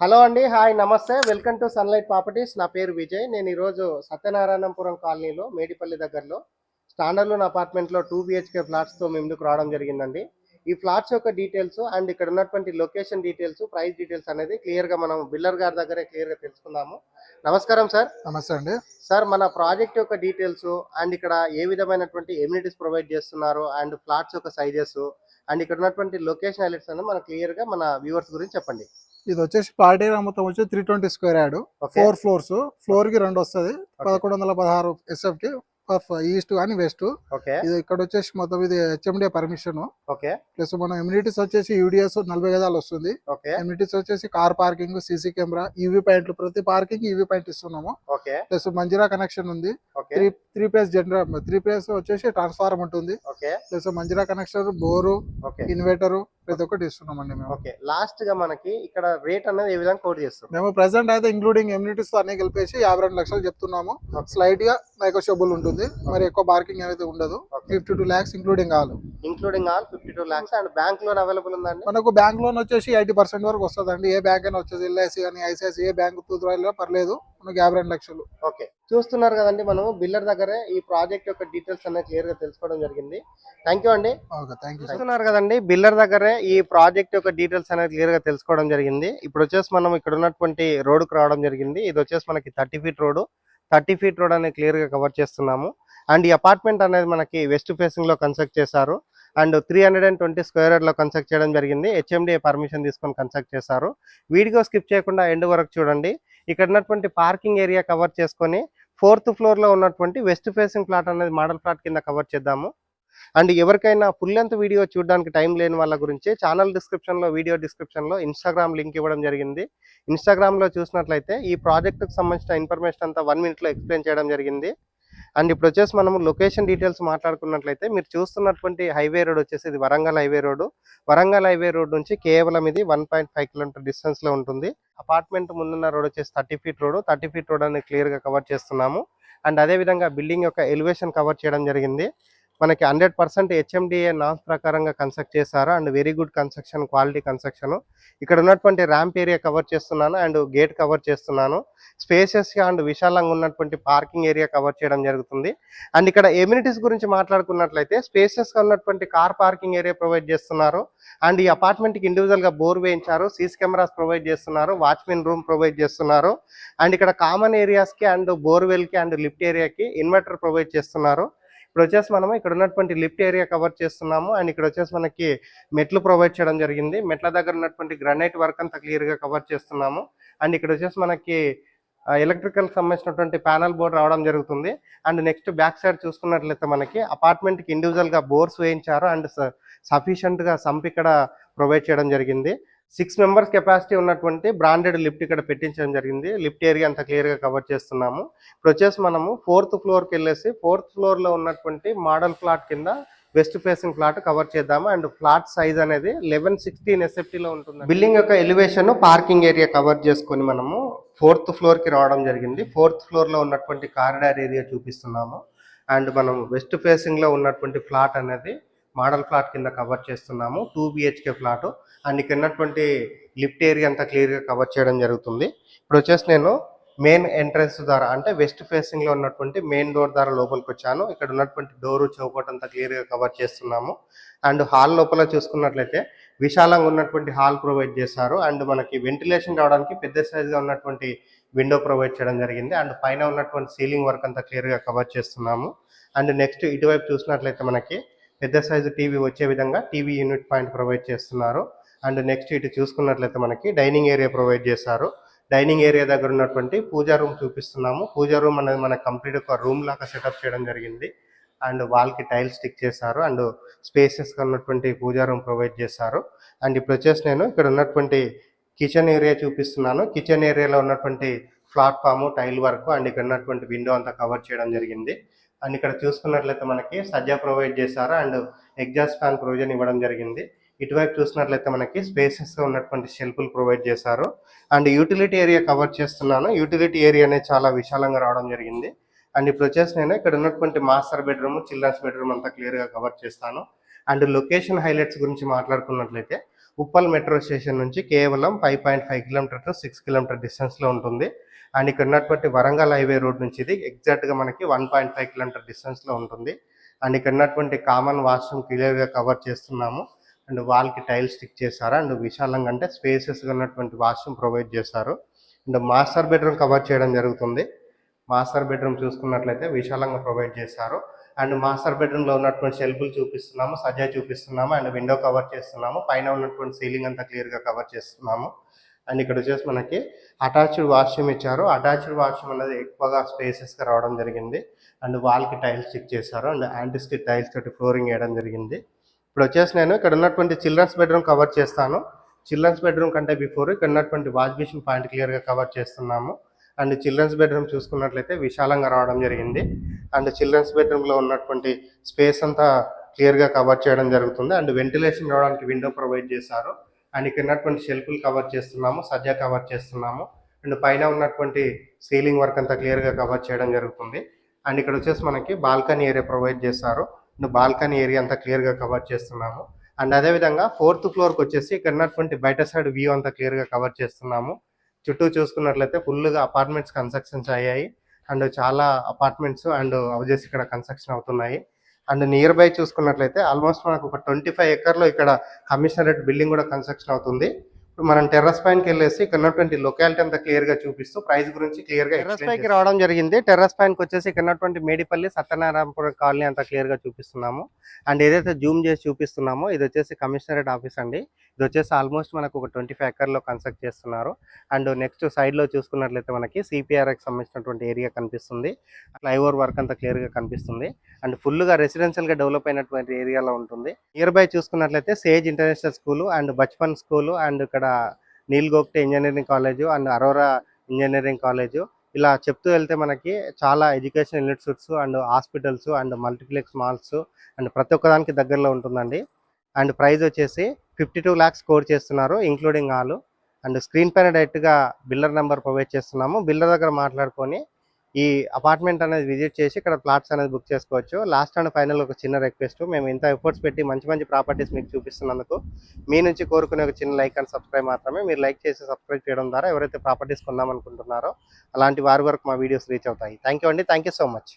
Hello అండి. Hi నమస్తే. Welcome to sunlight properties. నా పేరు విజయ్. నేను ఈరోజు సత్యనారాయణపురం కాలనీలో మేడిపల్లి దగ్గరలో స్టాండర్డ్ అపార్ట్మెంట్లో 2 బిహెచ్కే ఫ్లాట్స్తో మేము ముందుకు రావడం జరిగిందండి. ఈ ఫ్లాట్స్ యొక్క డీటెయిల్స్ అండ్ ఇక్కడ ఉన్నటువంటి లొకేషన్ డీటెయిల్స్, ప్రైస్ డీటెయిల్స్ అనేది క్లియర్గా మనం బిల్డర్ గారి దగ్గరే క్లియర్గా తెలుసుకుందాము. నమస్కారం సార్. నమస్తే అండి. సార్, మన ప్రాజెక్ట్ యొక్క డీటెయిల్స్ అండ్ ఇక్కడ ఏ విధమైనటువంటి ఎమ్యూనిటీస్ ప్రొవైడ్ చేస్తున్నారు అండ్ ఫ్లాట్స్ యొక్క సైజెస్ అండ్ ఇక్కడ ఉన్నటువంటి లొకేషన్ హైలైట్స్ అనేది మన క్లియర్గా మన వ్యూవర్స్ గురించి చెప్పండి. ఇది వచ్చేసి ప్లాట్ ఏరియా మొత్తం వచ్చి 320 స్క్వేర్ యార్డ్, 4 ఫ్లోర్స్. ఫ్లోర్ కి 2 వస్తుంది. 1116 ఎస్ఎఫ్టీ ఈస్ట్ కానీ వెస్ట్. ఇది ఇక్కడ వచ్చేసి మొత్తం ఇది హెచ్ఎండిఏ పర్మిషన్. ప్లస్ మన ఎమ్యూనిటీస్ వచ్చేసి యూడిఎస్ 40 గజాలు వస్తుంది. ఎమ్యూనిటీస్ వచ్చేసి car parking, CC camera, EV పాయింట్లు, ప్రతి పార్కింగ్ ఈవీ పాయింట్ ఇస్తున్నాము. ప్లస్ మంజీరా కనెక్షన్ ఉంది. 3 ఫేజ్ జనరేటర్, 3 ఫేజ్ వచ్చేసి ట్రాన్స్ఫార్మర్ ఉంటుంది. Plus Manjira connection, bore, inverter ప్రతి ఒక్కటి ఇస్తున్నామండి మేము. లాస్ట్ గా మనకి ఇక్కడ రేట్ అనేది ఏ విధంగా కోట్ చేస్తాం? మేము ప్రెసెంట్ అయితే ఇంక్లూడింగ్ ఎమ్యూనిటీస్ అన్ని కలిపేసి 52 లక్షలు చెప్తున్నాము. స్లైట్ గా నెగోషియబుల్ ఉంటుంది, మరి ఎక్కువ పార్కింగ్ అనేది ఉండదు. 52 lakhs including all 52 lakhs. And bank loan available ఉందండి. మనకు బ్యాంక్ లోన్ వచ్చేసి 80% వరకు వస్తుందండి. ఏ బ్యాంక్ అయినా వచ్చేది, ఎల్ఐసి కానీ ఐసిఐసి ఏ బ్యాంక్ తూతురాయిలో పర్లేదు. మనకు 52 లక్షలు. చూస్తున్నారు కదండి, మనం బిల్డర్ దగ్గరే ఈ ప్రాజెక్ట్ యొక్క డీటెయిల్స్ అనేది క్లియర్ గా తెలుసుకోవడం జరిగింది. థ్యాంక్ యూ అండి. చూస్తున్నారు కదండి, బిల్డర్ దగ్గరే ఈ ప్రాజెక్ట్ యొక్క డీటెయిల్స్ అనేది క్లియర్ గా తెలుసుకోవడం జరిగింది. ఇప్పుడు వచ్చేసి మనం ఇక్కడ ఉన్నటువంటి రోడ్డుకు రావడం జరిగింది. ఇది వచ్చేసి మనకి 30 feet రోడ్, 30 feet రోడ్ అనేది క్లియర్ గా కవర్ చేస్తున్నాము. అండ్ ఈ అపార్ట్మెంట్ అనేది మనకి వెస్ట్ ఫేసింగ్ లో కన్స్ట్రక్ట్ చేశారు. అండ్ 320 స్క్వేర్ యార్డ్ లో కన్స్ట్రక్ట్ చేయడం జరిగింది. హెచ్ఎండిఏ పర్మిషన్ తీసుకొని కన్స్ట్రక్ట్ చేశారు. వీడియో స్కిప్ చేయకుండా ఎండ్ వరకు చూడండి. ఇక్కడ ఉన్నటువంటి పార్కింగ్ ఏరియా కవర్ చేసుకొని 4th floor లో ఉన్నటువంటి వెస్ట్ ఫేసింగ్ ప్లాట్ అనేది మోడల్ ప్లాట్ కింద కవర్ చేద్దాము. అండ్ ఎవరికైనా ఫుల్ లెంత్ వీడియో చూడడానికి టైం లేని వాళ్ళ గురించి ఛానల్ డిస్క్రిప్షన్లో, వీడియో డిస్క్రిప్షన్లో ఇన్స్టాగ్రామ్ లింక్ ఇవ్వడం జరిగింది. ఇన్స్టాగ్రామ్లో చూసినట్లయితే ఈ ప్రాజెక్టుకు సంబంధించిన ఇన్ఫర్మేషన్ అంతా 1 minute లో ఎక్స్ప్లెయిన్ చేయడం జరిగింది. అండ్ ఇప్పుడు వచ్చేసి మనము లొకేషన్ డీటెయిల్స్ మాట్లాడుకున్నట్లయితే మీరు చూస్తున్నటువంటి హైవే రోడ్ వచ్చేసి ఇది Warangal highway road. Warangal highway road నుంచి కేవలం ఇది 1.5 kilometer డిస్టెన్స్ లో ఉంటుంది. అపార్ట్మెంట్ ముందున్న రోడ్ వచ్చేసి 30 feet రోడ్. 30 feet రోడ్ అనేది క్లియర్ గా కవర్ చేస్తున్నాము. అండ్ అదే విధంగా బిల్డింగ్ యొక్క ఎలివేషన్ కవర్ చేయడం జరిగింది. మనకి 100% హెచ్ఎండిఏ నామ్స్ ప్రకారంగా కన్స్ట్రక్ట్ చేశారు. And very good construction, quality construction. ఇక్కడ ఉన్నటువంటి ర్యాంప్ ఏరియా కవర్ చేస్తున్నాను అండ్ గేట్ కవర్ చేస్తున్నాను. స్పేసెస్గా అండ్ విశాలంగా ఉన్నటువంటి పార్కింగ్ ఏరియా కవర్ చేయడం జరుగుతుంది. అండ్ ఇక్కడ ఎమ్యూనిటీస్ గురించి మాట్లాడుకున్నట్లయితే స్పేసెస్గా ఉన్నటువంటి కార్ పార్కింగ్ ఏరియా ప్రొవైడ్ చేస్తున్నారు. అండ్ ఈ అపార్ట్మెంట్కి ఇండివిజువల్గా బోర్ వేయించారు, సీసీ కెమెరాస్ ప్రొవైడ్ చేస్తున్నారు, వాచ్మెన్ రూమ్ ప్రొవైడ్ చేస్తున్నారు. అండ్ ఇక్కడ కామన్ ఏరియాస్కి అండ్ బోర్వెల్కి అండ్ లిఫ్ట్ ఏరియాకి ఇన్వర్టర్ ప్రొవైడ్ చేస్తున్నారు. ఇప్పుడు వచ్చేసి మనము ఇక్కడ ఉన్నటువంటి లిఫ్ట్ ఏరియా కవర్ చేస్తున్నాము. అండ్ ఇక్కడ వచ్చేసి మనకి మెట్లు ప్రొవైడ్ చేయడం జరిగింది. మెట్ల దగ్గర ఉన్నటువంటి గ్రానైట్ వర్క్ అంతా క్లియర్గా కవర్ చేస్తున్నాము. అండ్ ఇక్కడ వచ్చేసి మనకి ఎలక్ట్రికల్ సంబంధించినటువంటి ప్యానల్ బోర్డ్ రావడం జరుగుతుంది. అండ్ నెక్స్ట్ బ్యాక్ సైడ్ చూసుకున్నట్లయితే మనకి అపార్ట్మెంట్కి ఇండివిజువల్గా బోర్స్ వేయించారు అండ్ సఫిషియెంట్గా సంప్ ఇక్కడ ప్రొవైడ్ చేయడం జరిగింది. 6 members కెపాసిటీ ఉన్నటువంటి బ్రాండెడ్ లిఫ్ట్ ఇక్కడ పెట్టించడం జరిగింది. లిఫ్ట్ ఏరియా అంతా క్లియర్గా కవర్ చేస్తున్నాము. ఇప్పుడు వచ్చేసి మనము 4th floorకి వెళ్ళేసి 4th floorలో ఉన్నటువంటి మోడల్ ప్లాట్ కింద వెస్ట్ ఫేసింగ్ ఫ్లాట్ కవర్ చేద్దాము. అండ్ ఫ్లాట్ సైజ్ అనేది 1116 ఎస్ఎఫ్టీలో ఉంటుంది. బిల్డింగ్ యొక్క ఎలివేషన్, పార్కింగ్ ఏరియా కవర్ చేసుకొని మనము 4th floorకి రావడం జరిగింది. 4th floorలో ఉన్నటువంటి కారిడార్ ఏరియా చూపిస్తున్నాము. అండ్ మనం వెస్ట్ ఫేసింగ్లో ఉన్నటువంటి ఫ్లాట్ అనేది మోడల్ ఫ్లాట్ కింద కవర్ చేస్తున్నాము. 2 బిహెచ్కే ఫ్లాట్. అండ్ ఇక్కడ ఉన్నటువంటి లిఫ్ట్ ఏరియా అంతా క్లియర్గా కవర్ చేయడం జరుగుతుంది. ఇప్పుడు వచ్చేసి నేను మెయిన్ ఎంట్రన్స్ ద్వారా అంటే వెస్ట్ ఫేసింగ్లో ఉన్నటువంటి మెయిన్ డోర్ ద్వారా లోపలికి వచ్చాను. ఇక్కడ ఉన్నటువంటి డోరు చౌకట్ అంతా క్లియర్గా కవర్ చేస్తున్నాము. అండ్ హాల్ లోపల చూసుకున్నట్లయితే విశాలంగా ఉన్నటువంటి హాల్ ప్రొవైడ్ చేశారు. అండ్ మనకి వెంటిలేషన్ రావడానికి పెద్ద సైజ్గా ఉన్నటువంటి విండో ప్రొవైడ్ చేయడం జరిగింది. అండ్ పైన ఉన్నటువంటి సీలింగ్ వర్క్ అంతా క్లియర్గా కవర్ చేస్తున్నాము. అండ్ నెక్స్ట్ ఇటువైపు చూసినట్లయితే మనకి పెద్ద సైజు టీవీ వచ్చే విధంగా టీవీ యూనిట్ పాయింట్ ప్రొవైడ్ చేస్తున్నారు. అండ్ నెక్స్ట్ ఇటు చూసుకున్నట్లయితే మనకి డైనింగ్ ఏరియా ప్రొవైడ్ చేశారు. డైనింగ్ ఏరియా దగ్గర ఉన్నటువంటి పూజా రూమ్ చూపిస్తున్నాము. పూజా రూమ్ అనేది మనకి కంప్లీట్ ఒక రూమ్ లాగా సెటప్ చేయడం జరిగింది. అండ్ వాల్కి టైల్స్ స్టిక్ చేశారు. అండ్ స్పేసెస్గా ఉన్నటువంటి పూజా రూమ్ ప్రొవైడ్ చేశారు. అండ్ ఇప్పుడు వచ్చేసి నేను ఇక్కడ ఉన్నటువంటి కిచెన్ ఏరియా చూపిస్తున్నాను. కిచెన్ ఏరియాలో ఉన్నటువంటి ప్లాట్ఫామ్, టైల్ వర్క్ అండ్ ఇక్కడ ఉన్నటువంటి విండో అంతా కవర్ చేయడం జరిగింది. అండ్ ఇక్కడ చూసుకున్నట్లయితే మనకి సజ్జా ప్రొవైడ్ చేశారు అండ్ ఎగ్జాస్ట్ ఫ్యాన్ ప్రొవిజన్ ఇవ్వడం జరిగింది. ఇటువైపు చూసినట్లయితే మనకి స్పేసెస్గా ఉన్నటువంటి షెల్ఫ్లు ప్రొవైడ్ చేశారు. అండ్ యూటిలిటీ ఏరియా కవర్ చేస్తున్నాను. యూటిలిటీ ఏరియా అనేది చాలా విశాలంగా రావడం జరిగింది. అండ్ ఇప్పుడు వచ్చేసి నేను ఇక్కడ ఉన్నటువంటి మాస్టర్ బెడ్రూమ్, చిల్డ్రన్స్ బెడ్రూమ్ అంతా క్లియర్గా కవర్ చేస్తాను. అండ్ లొకేషన్ హైలైట్స్ గురించి మాట్లాడుకున్నట్లయితే ఉప్పల్ మెట్రో స్టేషన్ నుంచి కేవలం 5.5 కిలోమీటర్ టు 6 కిలోమీటర్ డిస్టెన్స్లో ఉంటుంది. అండ్ ఇక్కడ ఉన్నటువంటి వరంగల్ హైవే రోడ్ నుంచి ఇది ఎగ్జాక్ట్గా మనకి 1.5 కిలోమీటర్ డిస్టెన్స్లో ఉంటుంది. అండ్ ఇక్కడ ఉన్నటువంటి కామన్ వాష్రూమ్ క్లియర్గా కవర్ చేస్తున్నాము. అండ్ వాల్కి టైల్స్ స్టిక్ చేశారు. అండ్ విశాలంగా అంటే స్పేసెస్గా ఉన్నటువంటి వాష్రూమ్ ప్రొవైడ్ చేశారు. అండ్ మాస్టర్ బెడ్రూమ్ కవర్ చేయడం జరుగుతుంది. మాస్టర్ బెడ్రూమ్ చూసుకున్నట్లయితే విశాలంగా ప్రొవైడ్ చేశారు. అండ్ మాస్టర్ బెడ్రూమ్లో ఉన్నటువంటి షెల్ఫ్లు చూపిస్తున్నాము, సజ్జా చూపిస్తున్నాము, అండ్ విండో కవర్ చేస్తున్నాము. పైన ఉన్నటువంటి సీలింగ్ అంతా క్లియర్గా కవర్ చేస్తున్నాము. అండ్ ఇక్కడ వచ్చేసి మనకి అటాచ్డ్ వాష్రూమ్ ఇచ్చారు. అటాచ్డ్ వాష్రూమ్ అనేది ఎక్కువగా స్పేసెస్గా రావడం జరిగింది. అండ్ వాల్కి టైల్స్ స్టిక్ చేశారు. అండ్ యాంటిస్టిక్ టైల్స్ తోటి ఫ్లోరింగ్ వేయడం జరిగింది. ఇప్పుడు వచ్చేసి నేను ఇక్కడ ఉన్నటువంటి చిల్డ్రన్స్ బెడ్రూమ్ కవర్ చేస్తాను. చిల్డ్రన్స్ బెడ్రూమ్ కంటే బిఫోర్ ఇక్కడ ఉన్నటువంటి వాష్ బేసిన్ పాయింట్ క్లియర్గా కవర్ చేస్తున్నాము. అండ్ చిల్డ్రన్స్ బెడ్రూమ్ చూసుకున్నట్లయితే విశాలంగా రావడం జరిగింది. అండ్ చిల్డ్రన్స్ బెడ్రూమ్లో ఉన్నటువంటి స్పేస్ అంతా క్లియర్గా కవర్ చేయడం జరుగుతుంది. అండ్ వెంటిలేషన్ రావడానికి విండో ప్రొవైడ్ చేశారు. అండ్ ఇక్కడ ఉన్నటువంటి షెల్ఫ్లు కవర్ చేస్తున్నాము, సజ్జా కవర్ చేస్తున్నాము. అండ్ పైన ఉన్నటువంటి సీలింగ్ వర్క్ అంతా క్లియర్గా కవర్ చేయడం జరుగుతుంది. అండ్ ఇక్కడ వచ్చేసి మనకి బాల్కనీ ఏరియా ప్రొవైడ్ చేశారు. అండ్ బాల్కనీ ఏరియా అంతా క్లియర్గా కవర్ చేస్తున్నాము. అండ్ అదేవిధంగా 4th ఫ్లోర్కి వచ్చేసి ఇక్కడ ఉన్నటువంటి బయట సైడ్ వ్యూ అంతా క్లియర్గా కవర్ చేస్తున్నాము. చుట్టూ చూసుకున్నట్లయితే ఫుల్గా అపార్ట్మెంట్స్ కన్స్ట్రక్షన్స్ అయ్యాయి. అండ్ చాలా అపార్ట్మెంట్స్ అండ్ హౌజెస్ ఇక్కడ కన్స్ట్రక్షన్ అవుతున్నాయి. అండ్ నియర్ బై చూసుకున్నట్లయితే ఆల్మోస్ట్ మనకు ఒక 25 ఎకర్లో ఇక్కడ కమిషనరేట్ బిల్డింగ్ కూడా కన్స్ట్రక్షన్ అవుతుంది. ఇప్పుడు మనం టెర్రస్ పైనకి వెళ్ళేసి ఇక్కడ ఉన్నటువంటి లొకాలిటీ అంతా క్లియర్గా చూపిస్తూ ప్రైస్ గురించి క్లియర్గా టెర్రస్ పైకి రావడం జరిగింది. టెర్రస్ పైనకి వచ్చేసి ఇక్కడ ఉన్నటువంటి మేడిపల్లి సత్యనారాయణపురం కాలనీ అంతా క్లియర్గా చూపిస్తున్నాము. అండ్ ఏదైతే జూమ్ చేసి చూపిస్తున్నామో ఇది వచ్చేసి కమిషనరేట్ ఆఫీస్ అండి. ఇది వచ్చేసి ఆల్మోస్ట్ మనకు ఒక 25 ఎకర్లో కన్స్ట్రక్ట్ చేస్తున్నారు. అండ్ నెక్స్ట్ సైడ్లో చూసుకున్నట్లయితే మనకి సిపిఆర్కి సంబంధించినటువంటి ఏరియా కనిపిస్తుంది. ఫ్లైఓవర్ వర్క్ అంతా క్లియర్గా కనిపిస్తుంది. అండ్ ఫుల్గా రెసిడెన్షియల్గా డెవలప్ అయినటువంటి ఏరియాలో ఉంటుంది. నియర్ బై చూసుకున్నట్లయితే Sage international school and Bachpan school and ఇక్కడ Neel Gopte engineering college and Aurora engineering college ఇలా చెప్తూ వెళ్తే మనకి చాలా education institutes and hospitals and multiplex malls and ప్రతి ఒక్కదానికి దగ్గరలో ఉంటుందండి. అండ్ ప్రైస్ వచ్చేసి 52 lakhs స్కోర్ చేస్తున్నారు ఇంక్లూడింగ్ ఆల్. అండ్ స్క్రీన్ పైన డైరెక్ట్గా బిల్డర్ నెంబర్ ప్రొవైడ్ చేస్తున్నాము. బిల్డర్ దగ్గర మాట్లాడుకొని ఈ అపార్ట్మెంట్ అనేది విజిట్ చేసి ఇక్కడ ప్లాట్స్ అనేది బుక్ చేసుకోవచ్చు. లాస్ట్ అండ్ ఫైనల్ ఒక చిన్న రిక్వెస్ట్, మేము ఇంత ఎఫర్ట్స్ పెట్టి మంచి మంచి ప్రాపర్టీస్ మీకు చూపిస్తున్నందుకు మీ నుంచి కోరుకునే ఒక చిన్న లైక్ అండ్ సబ్స్క్రైబ్ మాత్రమే. మీరు లైక్ చేసి సబ్స్క్రైబ్ చేయడం ద్వారా ఎవరైతే ప్రాపర్టీస్ కొందామనుకుంటున్నారో అలాంటి వారి వరకు మా వీడియోస్ రీచ్ అవుతాయి. థ్యాంక్ యూ అండి. Thank you so much.